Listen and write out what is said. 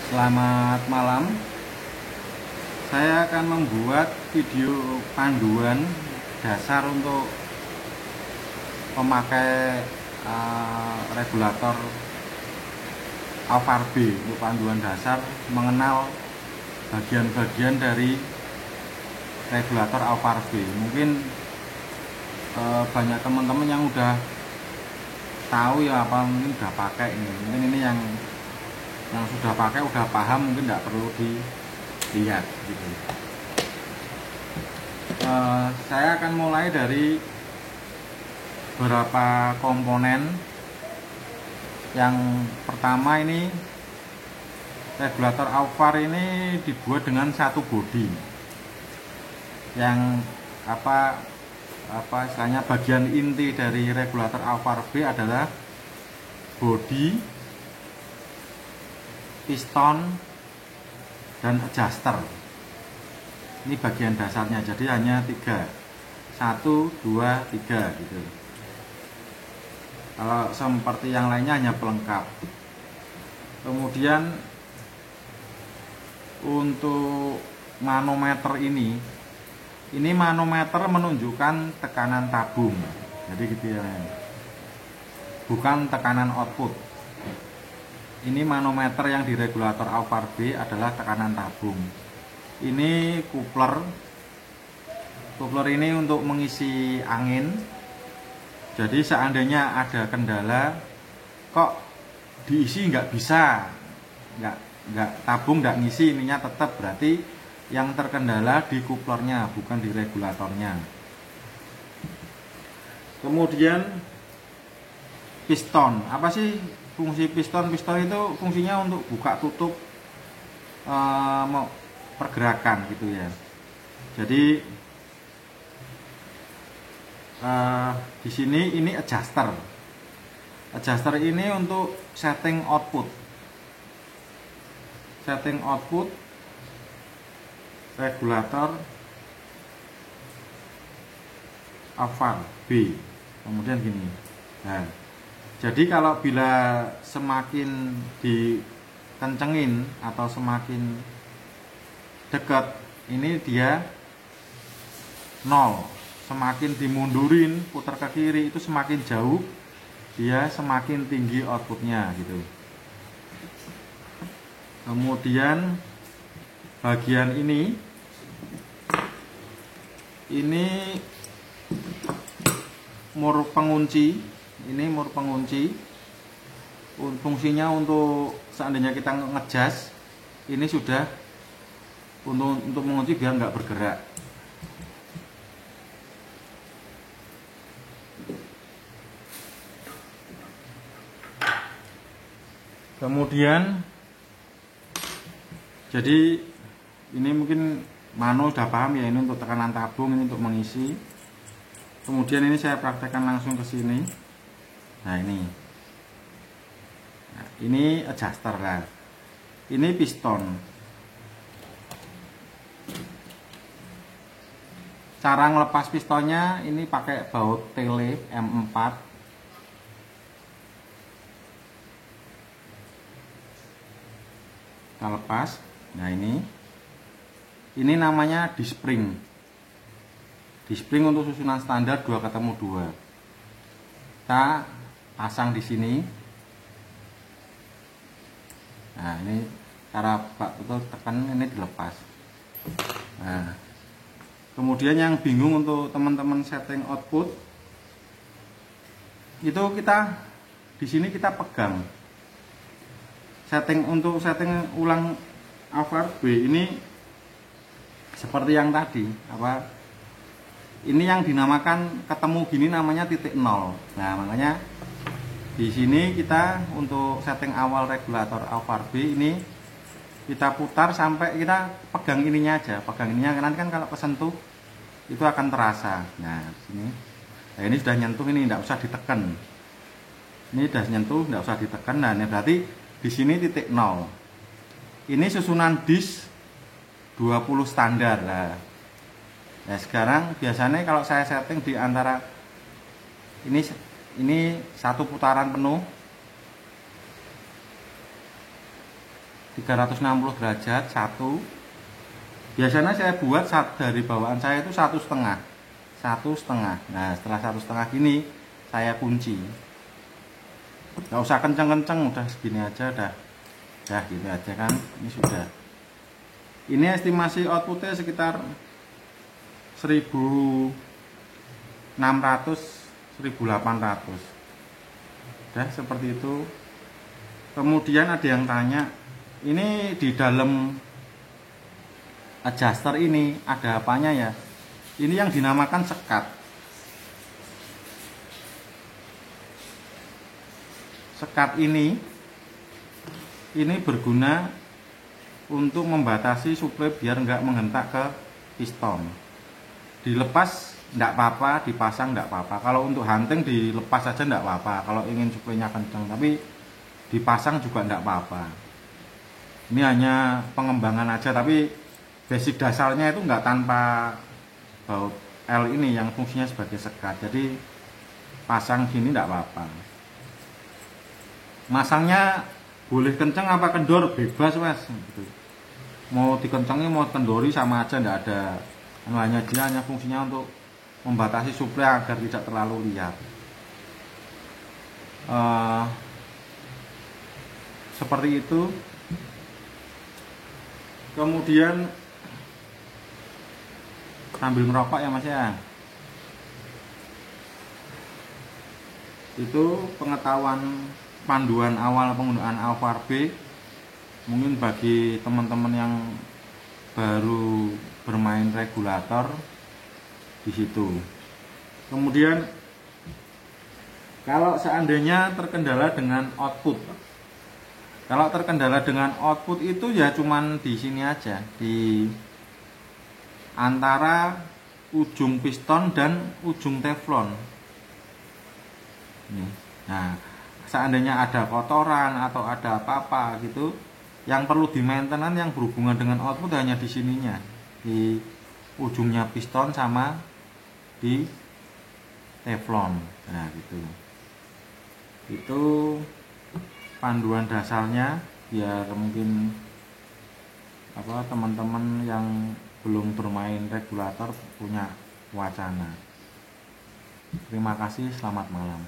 Selamat malam. Saya akan membuat video panduan dasar untuk pemakai regulator AVAR B, untuk panduan dasar mengenal bagian-bagian dari regulator AVAR B. Mungkin banyak teman-teman yang udah tahu ya, apa mungkin udah pakai ini. Mungkin ini yang sudah pakai udah paham, mungkin nggak perlu dilihat gitu. Saya akan mulai dari beberapa komponen. Yang pertama, ini regulator AVAR ini dibuat dengan satu bodi. Yang apa istilahnya, bagian inti dari regulator AVAR B adalah bodi, piston, dan adjuster. Ini bagian dasarnya, jadi hanya 3, 1, 2, 3 gitu. Kalau seperti yang lainnya hanya pelengkap. Kemudian untuk manometer ini manometer menunjukkan tekanan tabung, jadi gitu ya, bukan tekanan output. Ini manometer yang di regulator AVAR B adalah tekanan tabung. Ini coupler ini untuk mengisi angin. Jadi seandainya ada kendala, kok diisi nggak bisa, nggak tabung nggak ngisi, ininya tetap, berarti yang terkendala di couplernya, bukan di regulatornya. Kemudian piston, apa sih fungsi piston? Piston itu fungsinya untuk buka tutup pergerakan gitu ya. Jadi di sini ini adjuster. Adjuster ini untuk setting output regulator AVAR B. Kemudian gini. Nah, jadi kalau bila semakin dikencengin atau semakin dekat, ini dia 0. Semakin dimundurin, putar ke kiri, itu semakin jauh, dia semakin tinggi outputnya gitu. Kemudian bagian ini mur pengunci. Ini mur pengunci. Fungsinya untuk seandainya kita ngejas, ini sudah untuk mengunci biar nggak bergerak. Kemudian, jadi ini mungkin Mano udah paham ya, ini untuk tekanan tabung, ini untuk mengisi. Kemudian ini saya praktekkan langsung ke sini. Nah ini adjuster lah. Ini piston. Cara ngelepas pistonnya ini pakai baut tele M4. Kita lepas. Nah ini namanya D-spring. D-spring untuk susunan standar 2 ketemu 2. Kita pasang di sini. Nah ini cara Pak betul tekan, ini dilepas. Nah, kemudian yang bingung untuk teman-teman setting output, itu kita di sini kita pegang. Untuk setting ulang AVAR B ini seperti yang tadi, ini yang dinamakan ketemu gini namanya titik 0. Nah, makanya di sini kita untuk setting awal regulator AVAR B ini kita putar sampai kita pegang ininya aja, nanti kan kalau kesentuh itu akan terasa. Nah, sini. Nah, ini sudah nyentuh, ini tidak usah ditekan. Ini sudah nyentuh, tidak usah ditekan. Nah, ini berarti di sini titik 0. Ini susunan disk 20 standar lah. Nah, sekarang biasanya kalau saya setting di antara ini satu putaran penuh, 360 derajat satu. Biasanya saya buat dari bawaan saya itu 1,5. Nah setelah 1,5 gini saya kunci, nggak usah kenceng-kenceng, udah segini aja, udah gitu aja kan. Ini sudah, ini estimasi outputnya sekitar 1600 1800, udah seperti itu. Kemudian ada yang tanya, ini di dalam adjuster ini ada apanya ya? Ini yang dinamakan sekat. Sekat ini berguna untuk membatasi suplai biar nggak menghentak ke piston. Dilepas nggak apa-apa, dipasang nggak apa-apa. Kalau untuk hunting dilepas saja nggak apa-apa. Kalau ingin suplainya kencang, tapi dipasang juga nggak apa-apa. Ini hanya pengembangan aja, tapi basic dasarnya itu nggak tanpa baut L ini yang fungsinya sebagai sekat. Jadi pasang gini nggak apa-apa. Masangnya boleh kenceng apa kendor, bebas mas gitu. Mau dikencengin mau kendori sama aja, nggak ada. Hanya dia hanya fungsinya untuk membatasi suplai agar tidak terlalu liar. Seperti itu. Kemudian sambil merokok ya mas ya, itu pengetahuan panduan awal penggunaan Alphard B mungkin bagi teman-teman yang baru bermain regulator di situ. Kemudian kalau seandainya terkendala dengan output, itu ya cuman di sini aja, di antara ujung piston dan ujung teflon. Nah, seandainya ada kotoran atau ada apa-apa gitu, yang perlu di maintenance yang berhubungan dengan output hanya di sininya, di ujungnya piston sama di teflon. Nah gitu. Itu panduan dasarnya biar mungkin teman-teman yang belum bermain regulator punya wacana. Terima kasih, selamat malam.